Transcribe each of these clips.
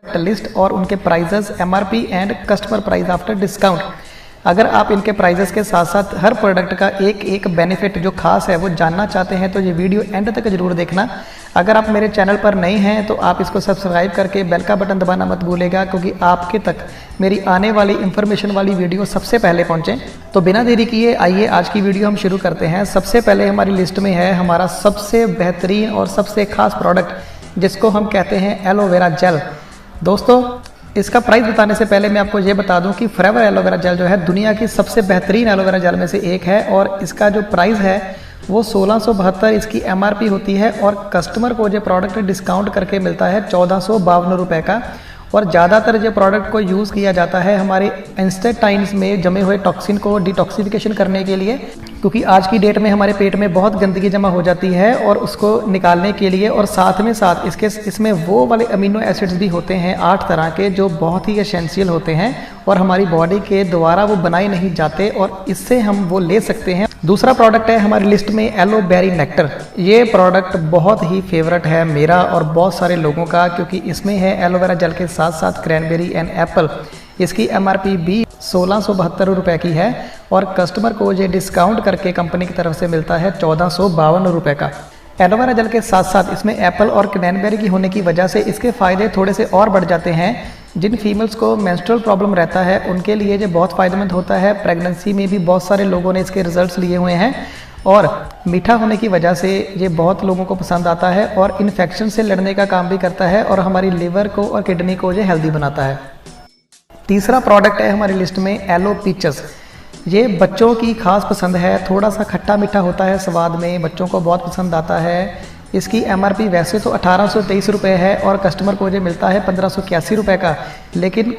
List और उनके prices, MRP and customer price after discount. अगर आप इनके प्राइजेस के साथ साथ हर प्रोडक्ट का एक एक बेनिफिट जो खास है वो जानना चाहते हैं तो ये वीडियो एंड तक जरूर देखना। अगर आप मेरे चैनल पर नए हैं तो आप इसको सब्सक्राइब करके बेल का बटन दबाना मत भूलेगा, क्योंकि आपके तक मेरी आने वाली इंफॉर्मेशन वाली वीडियो सबसे पहले पहुंचे। तो बिना देरी किए आइए आज की वीडियो हम शुरू करते हैं। सबसे पहले हमारी लिस्ट में है हमारा सबसे बेहतरीन और सबसे खास प्रोडक्ट, जिसको हम कहते हैं एलोवेरा जेल। दोस्तों, इसका प्राइस बताने से पहले मैं आपको ये बता दूं कि फॉरएवर एलोवेरा जेल जो है दुनिया की सबसे बेहतरीन एलोवेरा जेल में से एक है, और इसका जो प्राइस है वो 1672 इसकी एमआरपी होती है, और कस्टमर को जो प्रोडक्ट डिस्काउंट करके मिलता है 1452 रुपये का। और ज़्यादातर जो प्रोडक्ट को यूज़ किया जाता है हमारे इंस्टेटाइन्स में जमे हुए टॉक्सिन को डिटॉक्सिफिकेशन करने के लिए, क्योंकि आज की डेट में हमारे पेट में बहुत गंदगी जमा हो जाती है और उसको निकालने के लिए। और साथ में साथ इसमें वो वाले अमीनो एसिड्स भी होते हैं 8 तरह के, जो बहुत ही एसेंशियल होते हैं और हमारी बॉडी के द्वारा वो बनाए नहीं जाते, और इससे हम वो ले सकते हैं। दूसरा प्रोडक्ट है हमारी लिस्ट में एलोबेरी नेक्टर। ये प्रोडक्ट बहुत ही फेवरेट है मेरा और बहुत सारे लोगों का, क्योंकि इसमें है एलोवेरा जेल के साथ साथ क्रैनबेरी एंड एप्पल। इसकी एमआरपी भी 1672 रुपये की है, और कस्टमर को ये डिस्काउंट करके कंपनी की तरफ से मिलता है 1452 रुपये का। एलोवेरा जेल के साथ साथ इसमें एप्पल और क्रैनबेरी की होने की वजह से इसके फ़ायदे थोड़े से और बढ़ जाते हैं। जिन फीमेल्स को मेंस्ट्रुअल प्रॉब्लम रहता है उनके लिए ये बहुत फ़ायदेमंद होता है। प्रेगनेंसी में भी बहुत सारे लोगों ने इसके रिजल्ट्स लिए हुए हैं, और मीठा होने की वजह से ये बहुत लोगों को पसंद आता है, और इन्फेक्शन से लड़ने का काम भी करता है, और हमारी लिवर को और किडनी को ये हेल्दी बनाता है। तीसरा प्रोडक्ट है हमारी लिस्ट में एलो पीचस। ये बच्चों की खास पसंद है, थोड़ा सा खट्टा मीठा होता है स्वाद में, बच्चों को बहुत पसंद आता है। इसकी एमआरपी वैसे तो 1823 रुपये है, और कस्टमर को ये मिलता है 1581 रुपये का। लेकिन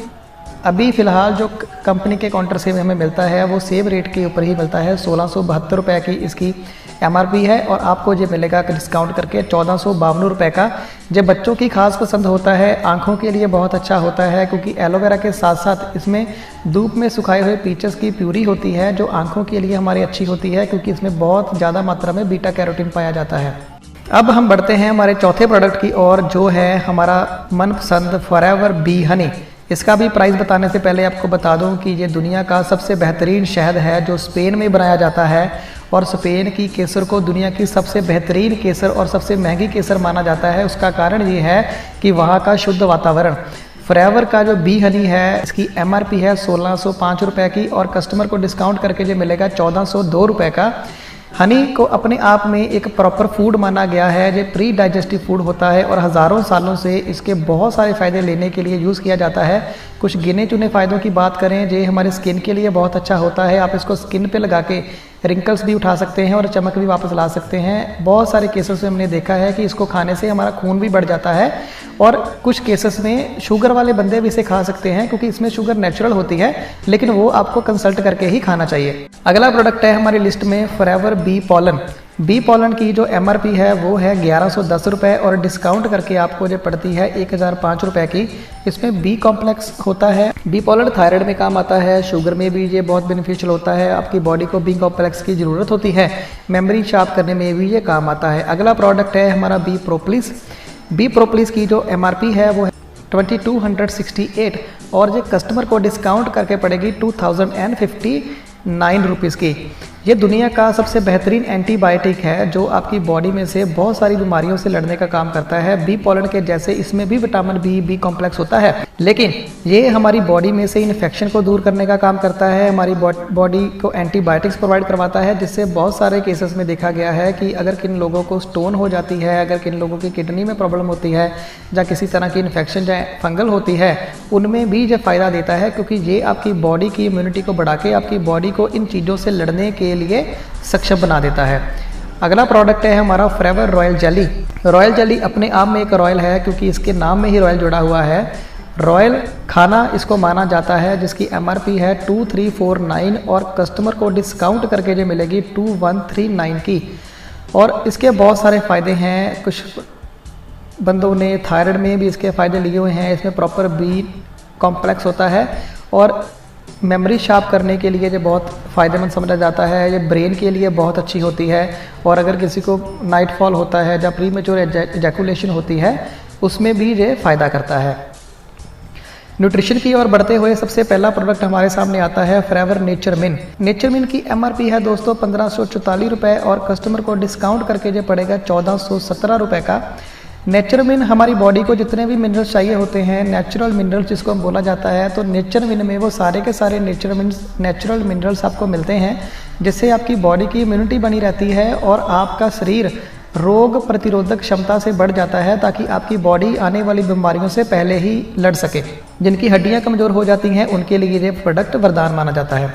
अभी फ़िलहाल जो कंपनी के काउंटर से हमें मिलता है वो सेम रेट के ऊपर ही मिलता है। 1672 रुपये की इसकी एमआरपी है, और आपको ये मिलेगा डिस्काउंट करके 1452 रुपये का। जो बच्चों की खास पसंद होता है, आंखों के लिए बहुत अच्छा होता है, क्योंकि एलोवेरा के साथ साथ इसमें धूप में सुखाए हुए पीचस की प्यूरी होती है, जो आंखों के लिए हमारी अच्छी होती है, क्योंकि इसमें बहुत ज़्यादा मात्रा में बीटा कैरोटीन पाया जाता है। अब हम बढ़ते हैं हमारे चौथे प्रोडक्ट की ओर, जो है हमारा मनपसंद फॉरएवर बी हनी। इसका भी प्राइस बताने से पहले आपको बता दूं कि ये दुनिया का सबसे बेहतरीन शहद है, जो स्पेन में बनाया जाता है, और स्पेन की केसर को दुनिया की सबसे बेहतरीन केसर और सबसे महंगी केसर माना जाता है। उसका कारण ये है कि वहाँ का शुद्ध वातावरण। फॉरएवर का जो बी हनी है इसकी एमआरपी है 1605 रुपये की, और कस्टमर को डिस्काउंट करके जो मिलेगा 1402 रुपये का। हनी को अपने आप में एक प्रॉपर फूड माना गया है, जो प्री डाइजेस्टिव फूड होता है, और हज़ारों सालों से इसके बहुत सारे फ़ायदे लेने के लिए यूज़ किया जाता है। कुछ गिने चुने फ़ायदों की बात करें, जो हमारे स्किन के लिए बहुत अच्छा होता है। आप इसको स्किन पे लगा के रिंकल्स भी उठा सकते हैं और चमक भी वापस ला सकते हैं। बहुत सारे केसेस में हमने देखा है कि इसको खाने से हमारा खून भी बढ़ जाता है, और कुछ केसेस में शुगर वाले बंदे भी इसे खा सकते हैं, क्योंकि इसमें शुगर नेचुरल होती है, लेकिन वो आपको कंसल्ट करके ही खाना चाहिए। अगला प्रोडक्ट है हमारी लिस्ट में forever bee pollen. Bee pollen की जो एमआरपी है वो है 1110 रुपये, और डिस्काउंट करके आपको जो पड़ती है 1005 रुपये की। इसमें बी कॉम्प्लेक्स होता है। बी पॉलन थायराइड में काम आता है, शुगर में भी ये बहुत बेनिफिशियल होता है। आपकी बॉडी को बी कॉम्प्लेक्स की ज़रूरत होती है, मेमोरी शार्प करने में भी ये काम आता है। अगला प्रोडक्ट है हमारा बी प्रोपोलिस। बी प्रोपोलिस की जो एमआरपी है वो है 2268, और ये कस्टमर को डिस्काउंट करके पड़ेगी 2059 रुपीज़ की। ये दुनिया का सबसे बेहतरीन एंटीबायोटिक है, जो आपकी बॉडी में से बहुत सारी बीमारियों से लड़ने का काम करता है। बी पॉलन के जैसे इसमें भी विटामिन बी कॉम्प्लेक्स होता है, लेकिन ये हमारी बॉडी में से इन्फेक्शन को दूर करने का काम करता है, हमारी बॉडी को एंटीबायोटिक्स प्रोवाइड करवाता है, जिससे बहुत सारे केसेस में देखा गया है कि अगर किन लोगों को स्टोन हो जाती है, अगर किन लोगों की किडनी में प्रॉब्लम होती है, या किसी तरह की इन्फेक्शन या फंगल होती है, उनमें भी ये फ़ायदा देता है, क्योंकि ये आपकी बॉडी की इम्यूनिटी को बढ़ा के आपकी बॉडी को इन चीज़ों से लड़ने के लिए सक्षम बना देता है। अगला प्रोडक्ट है हमारा forever royal jelly. Royal jelly अपने आप में एक रॉयल है, क्योंकि इसके नाम में ही रॉयल जुड़ा हुआ है। रॉयल खाना इसको माना जाता है, जिसकी एमआरपी है 2349, और कस्टमर को डिस्काउंट करके जो मिलेगी 2139 की। और इसके बहुत सारे फ़ायदे हैं। कुछ बंदों ने थायराइड में भी इसके फ़ायदे लिए हुए हैं। इसमें प्रॉपर बी कॉम्प्लेक्स होता है, और मेमोरी शार्प करने के लिए ये बहुत फ़ायदेमंद समझा जाता है। ये ब्रेन के लिए बहुत अच्छी होती है, और अगर किसी को नाइट फॉल होता है या प्रीमेच्योर एजैकुलेशन होती है, उसमें भी ये फ़ायदा करता है। न्यूट्रिशन की ओर बढ़ते हुए सबसे पहला प्रोडक्ट हमारे सामने आता है फॉरएवर नेचर मिन। नेचर मिन की एमआरपी है दोस्तों 1544 रुपये और कस्टमर को डिस्काउंट करके जो पड़ेगा 1417 रुपये का। नेचर मिन हमारी बॉडी को जितने भी मिनरल्स चाहिए होते हैं, नेचुरल मिनरल्स जिसको हम बोला जाता है, तो नेचर मिन में वो सारे के सारे नेचुरल मिनरल्स आपको मिलते हैं, जिससे आपकी बॉडी की इम्यूनिटी बनी रहती है और आपका शरीर रोग प्रतिरोधक क्षमता से बढ़ जाता है, ताकि आपकी बॉडी आने वाली बीमारियों से पहले ही लड़ सके। जिनकी हड्डियां कमज़ोर हो जाती हैं उनके लिए ये प्रोडक्ट वरदान माना जाता है।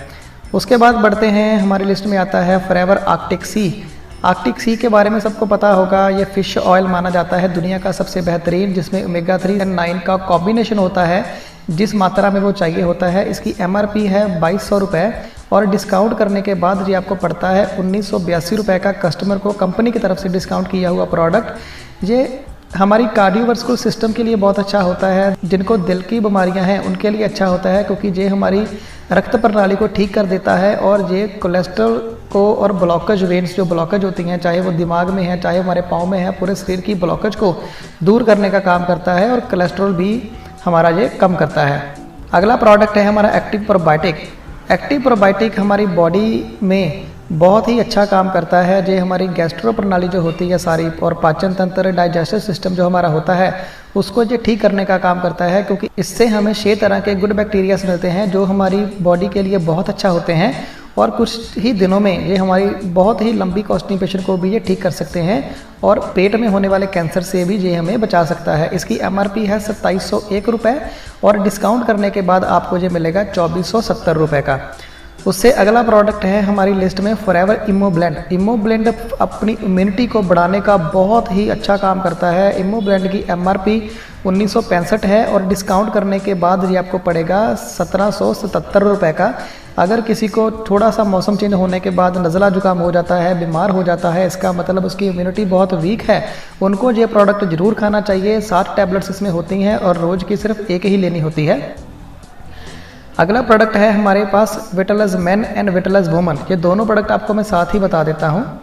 उसके बाद बढ़ते हैं, हमारी लिस्ट में आता है फॉरएवर आर्कटिक सी। आर्कटिक सी के बारे में सबको पता होगा, ये फ़िश ऑयल माना जाता है दुनिया का सबसे बेहतरीन, जिसमें ओमेगा 3 और 9 का कॉम्बिनेशन होता है, जिस मात्रा में वो चाहिए होता है। इसकी एमआरपी है 2200 रुपये और डिस्काउंट करने के बाद ये आपको पड़ता है 1982 रुपये का। कस्टमर को कंपनी की तरफ से डिस्काउंट किया हुआ प्रोडक्ट। ये हमारी कार्डियोवास्कुलर सिस्टम के लिए बहुत अच्छा होता है, जिनको दिल की बीमारियां हैं उनके लिए अच्छा होता है, क्योंकि ये हमारी रक्त प्रणाली को ठीक कर देता है और ये कोलेस्ट्रॉल को और ब्लॉकेज वेन्स जो ब्लॉकेज होती हैं, चाहे वो दिमाग में है चाहे हमारे पाँव में है, पूरे शरीर की ब्लॉकेज को दूर करने का काम करता है और कोलेस्ट्रॉल भी हमारा ये कम करता है। अगला प्रोडक्ट है हमारा एक्टिव प्रोबायोटिक। एक्टिव प्रोबायोटिक हमारी बॉडी में बहुत ही अच्छा काम करता है। ये हमारी गैस्ट्रो प्रणाली जो होती है सारी, और पाचन तंत्र, डाइजेस्टिव सिस्टम जो हमारा होता है, उसको ये ठीक करने का काम करता है, क्योंकि इससे हमें 6 तरह के गुड बैक्टीरियाज मिलते हैं जो हमारी बॉडी के लिए बहुत अच्छा होते हैं और कुछ ही दिनों में ये हमारी बहुत ही लंबी कॉन्स्टिपेशन को भी ये ठीक कर सकते हैं और पेट में होने वाले कैंसर से भी ये हमें बचा सकता है। इसकी एमआरपी है 2701 रुपये और डिस्काउंट करने के बाद आपको ये मिलेगा 2470 रुपये का। उससे अगला प्रोडक्ट है हमारी लिस्ट में फॉरएवर इमोब्लेंड। इमोब्लेंड अपनी इम्यूनिटी को बढ़ाने का बहुत ही अच्छा काम करता है। इमोब्लेंड की एमआरपी 1965 है और डिस्काउंट करने के बाद ये आपको पड़ेगा 1777 रुपये का। अगर किसी को थोड़ा सा मौसम चेंज होने के बाद नज़ला जुकाम हो जाता है, बीमार हो जाता है, इसका मतलब उसकी इम्यूनिटी बहुत वीक है, उनको ये प्रोडक्ट ज़रूर खाना चाहिए। 7 टैबलेट्स इसमें होती हैं और रोज़ की सिर्फ एक ही लेनी होती है। अगला प्रोडक्ट है हमारे पास विटालाइज मैन एंड विटालाइज वुमन। ये दोनों प्रोडक्ट आपको मैं साथ ही बता देता हूँ।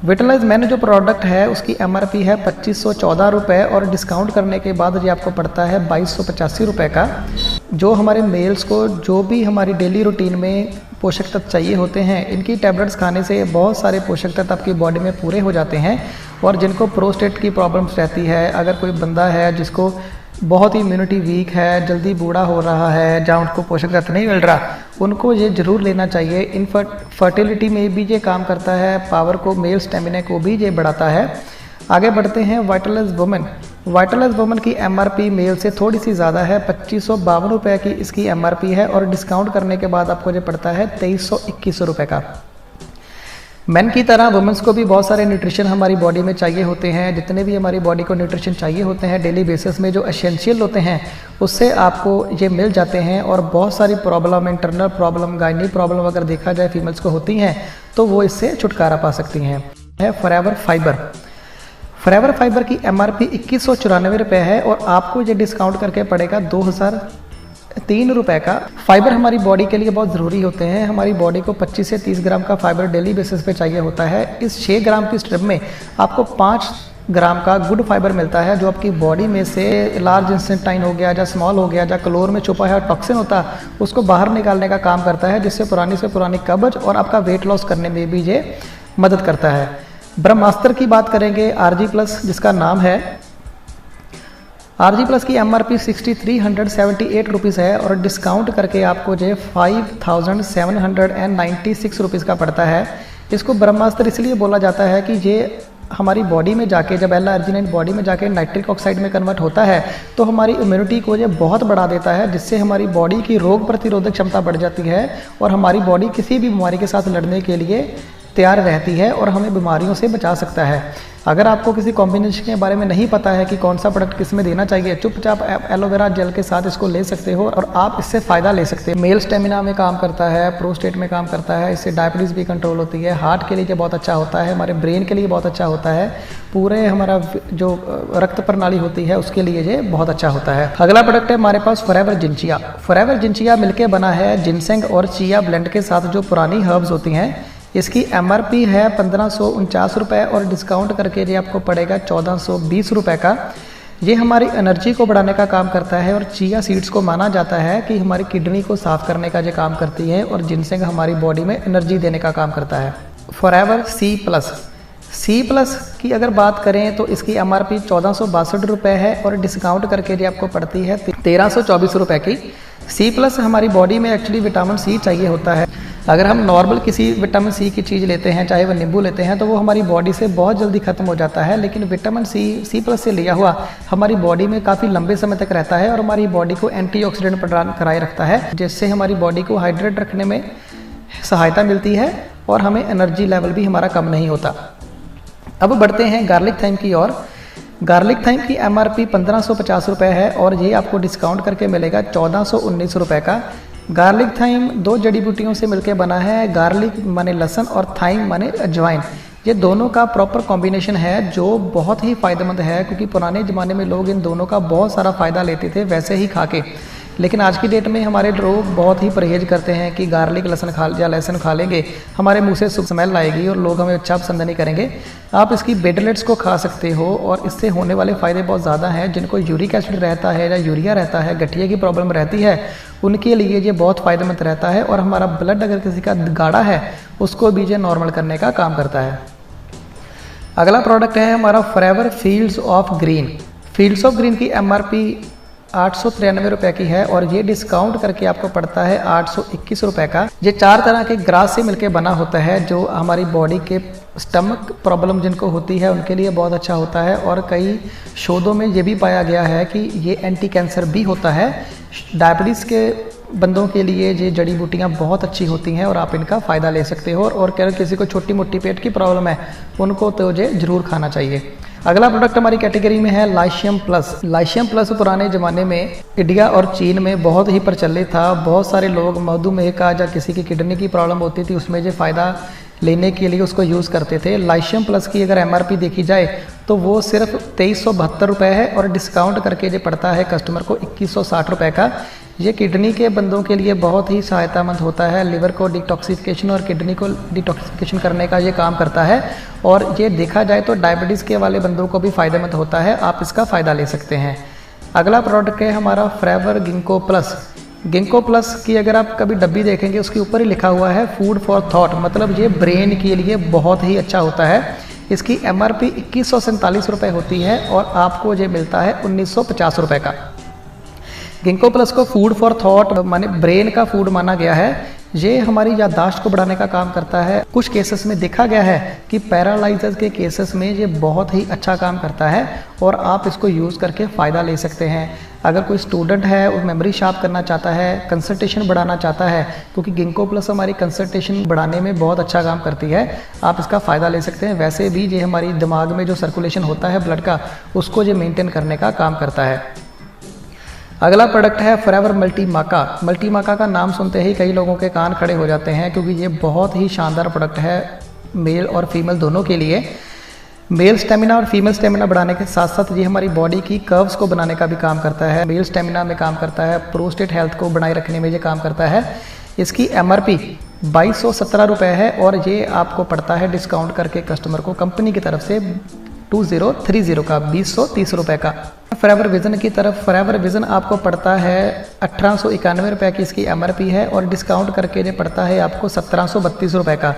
विटालाइज मैन जो प्रोडक्ट है उसकी एमआरपी है 2514 रुपये और डिस्काउंट करने के बाद ये आपको पड़ता है 2285 रुपये का। जो हमारे मेल्स को जो भी हमारी डेली रूटीन में पोषक तत्व चाहिए होते हैं, इनकी टैबलेट्स खाने से बहुत सारे पोषक तत्व आपकी बॉडी में पूरे हो जाते हैं। और जिनको प्रोस्टेट की प्रॉब्लम्स रहती है, अगर कोई बंदा है जिसको बहुत ही इम्यूनिटी वीक है, जल्दी बूढ़ा हो रहा है, जहाँ उनको पोषक तत्व नहीं मिल रहा, उनको ये ज़रूर लेना चाहिए। इन फर्टिलिटी में भी ये काम करता है, पावर को, मेल स्टेमिना को भी ये बढ़ाता है। आगे बढ़ते हैं वाइटालाइज वुमन। वाइटालाइज वुमन की एमआरपी मेल से थोड़ी सी ज़्यादा है, 2552 रुपये की इसकी एमआरपी है और डिस्काउंट करने के बाद आपको ये पड़ता है 2321 रुपये का। मेन की तरह वुमेंस को भी बहुत सारे न्यूट्रिशन हमारी बॉडी में चाहिए होते हैं। जितने भी हमारी बॉडी को न्यूट्रिशन चाहिए होते हैं डेली बेसिस में, जो एसेंशियल होते हैं, उससे आपको ये मिल जाते हैं। और बहुत सारी problem, internal problem, gynae problem अगर देखा जाए फीमेल्स को होती हैं, तो वो इससे छुटकारा पा सकती हैं। है फॉरएवर फाइबर। फॉरएवर फाइबर की एमआरपी 2194 रुपये है और आपको ये डिस्काउंट करके पड़ेगा 2003 रुपये का। फाइबर हमारी बॉडी के लिए बहुत ज़रूरी होते हैं। हमारी बॉडी को 25 से 30 ग्राम का फाइबर डेली बेसिस पे चाहिए होता है। इस 6 ग्राम की स्ट्रिप में आपको 5 ग्राम का गुड फाइबर मिलता है, जो आपकी बॉडी में से लार्ज इंसेंटाइन हो गया या स्मॉल हो गया या क्लोर में छुपा है टॉक्सिन होता है, उसको बाहर निकालने का काम करता है, जिससे पुरानी से पुरानी कब्ज और आपका वेट लॉस करने में भी ये मदद करता है। ब्रह्मास्त्र की बात करेंगे, आरजी प्लस जिसका नाम है। आरजी प्लस की एमआरपी 6378 रुपीज़ है और डिस्काउंट करके आपको जो 5796 रुपीज़ का पड़ता है। इसको ब्रह्मास्त्र इसलिए बोला जाता है कि ये हमारी बॉडी में जाके, जब एल-आर्जिनाइन बॉडी में जाके नाइट्रिक ऑक्साइड में कन्वर्ट होता है, तो हमारी इम्यूनिटी को ये बहुत बढ़ा देता है, जिससे हमारी बॉडी की रोग प्रतिरोधक क्षमता बढ़ जाती है और हमारी बॉडी किसी भी बीमारी के साथ लड़ने के लिए तैयार रहती है और हमें बीमारियों से बचा सकता है। अगर आपको किसी कॉम्बिनेशन के बारे में नहीं पता है कि कौन सा प्रोडक्ट किस में देना चाहिए, चुपचाप एलोवेरा जेल के साथ इसको ले सकते हो और आप इससे फ़ायदा ले सकते हैं। मेल स्टेमिना में काम करता है, प्रोस्टेट में काम करता है, इससे डायबिटीज़ भी कंट्रोल होती है, हार्ट के लिए ये बहुत अच्छा होता है, हमारे ब्रेन के लिए बहुत अच्छा होता है, पूरे हमारा जो रक्त प्रणाली होती है उसके लिए ये बहुत अच्छा होता है। अगला प्रोडक्ट है हमारे पास फॉरएवर जिनचिया। फॉरएवर जिनचिया मिलके बना है जिनसेंग और चिया ब्लेंड के साथ, जो पुरानी हर्ब्स होती हैं। इसकी एमआरपी है 1549 रुपये और डिस्काउंट करके ये आपको पड़ेगा 1420 रुपये का। ये हमारी एनर्जी को बढ़ाने का काम करता है और चिया सीड्स को माना जाता है कि हमारी किडनी को साफ करने का जो काम करती है और जिनसेंग हमारी बॉडी में एनर्जी देने का काम करता है। फॉरएवर सी प्लस की अगर बात करें तो इसकी MRP 1462 रुपये है और डिस्काउंट करके जो आपको पड़ती है 1324 रुपये की। सी प्लस हमारी बॉडी में एक्चुअली विटामिन सी चाहिए होता है। अगर हम नॉर्मल किसी विटामिन सी की चीज़ लेते हैं, चाहे वह नींबू लेते हैं, तो वो हमारी बॉडी से बहुत जल्दी ख़त्म हो जाता है, लेकिन विटामिन सी प्लस से लिया हुआ हमारी बॉडी में काफ़ी लंबे समय तक रहता है और हमारी बॉडी को एंटीऑक्सीडेंट प्रदान कराए रखता है, जिससे हमारी बॉडी को हाइड्रेट रखने में सहायता मिलती है और हमें एनर्जी लेवल भी हमारा कम नहीं होता। अब बढ़ते हैं गार्लिक थाइम की ओर। गार्लिक थाइम की MRP 1550 रुपये है और ये आपको डिस्काउंट करके मिलेगा 1419 रुपये का। गार्लिक थाइम दो जड़ी बूटियों से मिलकर बना है। गार्लिक माने लहसुन और थाइम माने अजवाइन। ये दोनों का प्रॉपर कॉम्बिनेशन है जो बहुत ही फ़ायदेमंद है, क्योंकि पुराने ज़माने में लोग इन दोनों का बहुत सारा फ़ायदा लेते थे वैसे ही खा के, लेकिन आज की डेट में हमारे लोग बहुत ही परहेज करते हैं कि गार्लिक लहसुन खा लेंगे हमारे मुंह से स्मेल आएगी और लोग हमें अच्छा पसंद नहीं करेंगे। आप इसकी बेडलेट्स को खा सकते हो और इससे होने वाले फ़ायदे बहुत ज़्यादा हैं। जिनको यूरिक एसिड रहता है या यूरिया रहता है, गठिया की प्रॉब्लम रहती है, उनके लिए ये बहुत फ़ायदेमंद रहता है और हमारा ब्लड अगर किसी का गाढ़ा है उसको भी ये नॉर्मल करने का काम करता है। अगला प्रोडक्ट है हमारा forever fields of green. Fields of green की MRP 893 रुपये की है और ये डिस्काउंट करके आपको पड़ता है 821 रुपये का। ये 4 तरह के ग्रास से मिलकर बना होता है जो हमारी बॉडी के स्टमक प्रॉब्लम जिनको होती है उनके लिए बहुत अच्छा होता है और कई शोधों में ये भी पाया गया है कि ये एंटी कैंसर भी होता है। डायबिटीज़ के बंदों के लिए ये जड़ी बूटियाँ बहुत अच्छी होती हैं और आप इनका फ़ायदा ले सकते हो और अगर किसी को छोटी मोटी पेट की प्रॉब्लम है उनको तो ये ज़रूर खाना चाहिए। अगला प्रोडक्ट हमारी कैटेगरी में है लाइशियम प्लस। लाइशियम प्लस पुराने ज़माने में इंडिया और चीन में बहुत ही प्रचलित था। बहुत सारे लोग मधुमेह का या किसी की किडनी की प्रॉब्लम होती थी उसमें जो फ़ायदा लेने के लिए उसको यूज़ करते थे। लाइशियम प्लस की अगर MRP देखी जाए तो वो सिर्फ 2372 रुपये है और डिस्काउंट करके जो पड़ता है कस्टमर को 2160 रुपये का। ये किडनी के बंदों के लिए बहुत ही सहायतामंद होता है। लिवर को डिटॉक्सिफिकेशन और किडनी को डिटॉक्सिफिकेशन करने का ये काम करता है और ये देखा जाए तो डायबिटीज़ के वाले बंदों को भी फ़ायदेमंद होता है, आप इसका फ़ायदा ले सकते हैं। अगला प्रोडक्ट है हमारा forever ginkgo plus. Ginkgo plus की अगर आप कभी डब्बी देखेंगे उसके ऊपर ही लिखा हुआ है फूड फॉर थॉट, मतलब ये ब्रेन के लिए बहुत ही अच्छा होता है। इसकी MRP 2147 रुपये होती है और आपको ये मिलता है 1950 रुपये का। गिंको प्लस को फूड फॉर थॉट माने ब्रेन का फूड माना गया है। ये हमारी याददाश्त को बढ़ाने का काम करता है। कुछ केसेस में देखा गया है कि पैरालाइजर्स के केसेस में ये बहुत ही अच्छा काम करता है और आप इसको यूज़ करके फ़ायदा ले सकते हैं। अगर कोई स्टूडेंट है और मेमोरी शार्प करना चाहता है, कंसंट्रेशन बढ़ाना चाहता है, क्योंकि गिंको प्लस हमारी कंसंट्रेशन बढ़ाने में बहुत अच्छा काम करती है, आप इसका फ़ायदा ले सकते हैं। वैसे भी ये हमारी दिमाग में जो सर्कुलेशन होता है ब्लड का, उसको ये मेंटेन करने का काम करता है। अगला प्रोडक्ट है फॉरएवर मल्टी माका। मल्टी माका का नाम सुनते ही कई लोगों के कान खड़े हो जाते हैं, क्योंकि ये बहुत ही शानदार प्रोडक्ट है मेल और फीमेल दोनों के लिए। मेल स्टेमिना और फीमेल स्टेमिना बढ़ाने के साथ साथ ये हमारी बॉडी की कर्व्स को बनाने का भी काम करता है। मेल स्टेमिना में काम करता है, प्रोस्टेट हेल्थ को बनाए रखने में ये काम करता है। इसकी MRP 2217 रुपये है और ये आपको पड़ता है डिस्काउंट करके कस्टमर को कंपनी की तरफ से 2030 का 2030 रुपये का। फॉरएवर विजन की तरफ, फॉरएवर विजन आपको पड़ता है 1891 रुपये की इसकी MRP है और डिस्काउंट करके ये पड़ता है आपको 1732 रुपये का।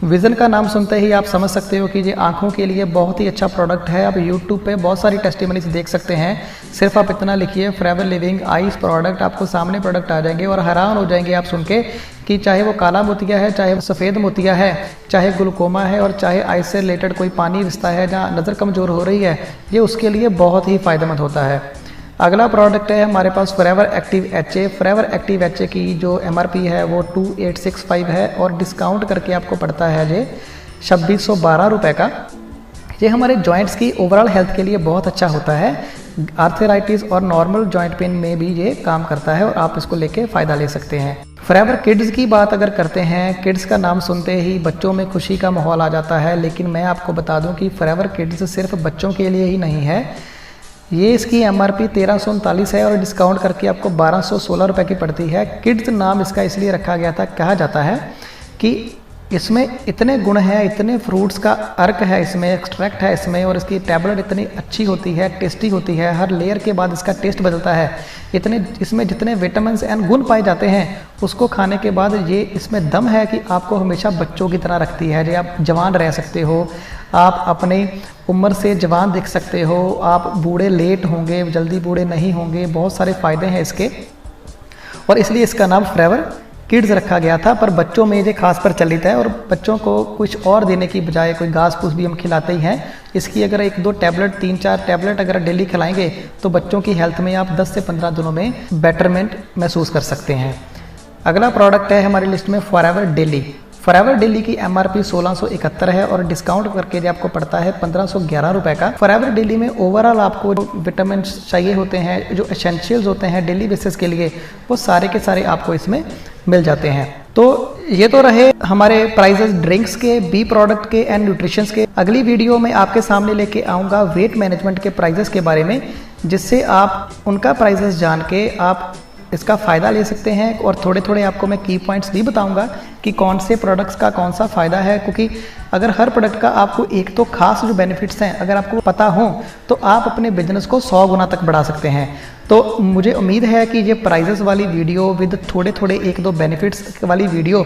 विजन का नाम सुनते ही आप समझ सकते हो कि ये आंखों के लिए बहुत ही अच्छा प्रोडक्ट है। आप YouTube पे बहुत सारी टेस्टिमनीज देख सकते हैं। सिर्फ आप इतना लिखिए फॉरएवर लिविंग आइज प्रोडक्ट, आपको सामने प्रोडक्ट आ जाएंगे और हैरान हो जाएंगे आप सुन के कि चाहे वो काला मोतिया है, चाहे वो सफ़ेद मोतिया है, चाहे ग्लूकोमा है और चाहे आइज से रिलेटेड कोई पानी रिश्ता है जहाँ नज़र कमज़ोर हो रही है, ये उसके लिए बहुत ही फ़ायदेमंद होता है। अगला प्रोडक्ट है हमारे पास forever active HA। Forever active HA की जो MRP है वो 2865 है और डिस्काउंट करके आपको पड़ता है ये 2612 रुपये का। ये हमारे जॉइंट्स की ओवरऑल हेल्थ के लिए बहुत अच्छा होता है। आर्थराइटिस और नॉर्मल जॉइंट पेन में भी ये काम करता है और आप इसको लेके फ़ायदा ले सकते हैं। फॉरएवर किड्स की बात अगर करते हैं, किड्स का नाम सुनते ही बच्चों में खुशी का माहौल आ जाता है, लेकिन मैं आपको बता दूं कि फॉरएवर किड्स सिर्फ बच्चों के लिए ही नहीं है। ये इसकी MRP 1339 है और डिस्काउंट करके आपको 1216 रुपये की पड़ती है। किड्स नाम इसका इसलिए रखा गया था, कहा जाता है कि इसमें इतने गुण हैं, इतने फ्रूट्स का अर्क है, इसमें एक्सट्रैक्ट है इसमें, और इसकी टैबलेट इतनी अच्छी होती है, टेस्टी होती है, हर लेयर के बाद इसका टेस्ट बदलता है। इतने इसमें जितने विटामिन एंड गुण पाए जाते हैं उसको खाने के बाद ये इसमें दम है कि आपको हमेशा बच्चों की तरह रखती है। जो आप जवान रह सकते हो, आप अपने उम्र से जवान दिख सकते हो, आप बूढ़े लेट होंगे, जल्दी बूढ़े नहीं होंगे, बहुत सारे फ़ायदे हैं इसके। और इसलिए इसका नाम फॉरएवर किड्स रखा गया था। पर बच्चों में ये खास प्रचलित है और बच्चों को कुछ और देने की बजाय कोई घास फूस भी हम खिलाते ही हैं। इसकी अगर 1-2 टैबलेट 3-4 टैबलेट अगर डेली खिलाएंगे तो बच्चों की हेल्थ में आप 10 से 15 दिनों में बेटरमेंट महसूस कर सकते हैं। अगला प्रोडक्ट है हमारी लिस्ट में फॉरएवर डेली। फॉरएवर डेली की MRP 1671 है और डिस्काउंट करके जो आपको पड़ता है 1511 रुपए का। फॉरएवर डेली में ओवरऑल आपको जो विटामिन चाहिए होते हैं, जो एसेंशियल्स होते हैं डेली बेसिस के लिए, वो सारे के सारे आपको इसमें मिल जाते हैं। तो ये तो रहे हमारे प्राइजेस ड्रिंक्स के, बी प्रोडक्ट के एंड न्यूट्रिशंस के। अगली वीडियो में आपके सामने लेके आऊँगा वेट मैनेजमेंट के प्राइजेस के बारे में, जिससे आप उनका प्राइजेस जान के आप इसका फ़ायदा ले सकते हैं। और थोड़े थोड़े आपको मैं की पॉइंट्स भी बताऊंगा कि कौन से प्रोडक्ट्स का कौन सा फ़ायदा है, क्योंकि अगर हर प्रोडक्ट का आपको एक तो खास जो बेनिफिट्स हैं अगर आपको पता हो तो आप अपने बिजनेस को 100 गुना तक बढ़ा सकते हैं। तो मुझे उम्मीद है कि ये प्राइजेस वाली वीडियो विद थोड़े थोड़े 1-2 बेनिफिट्स वाली वीडियो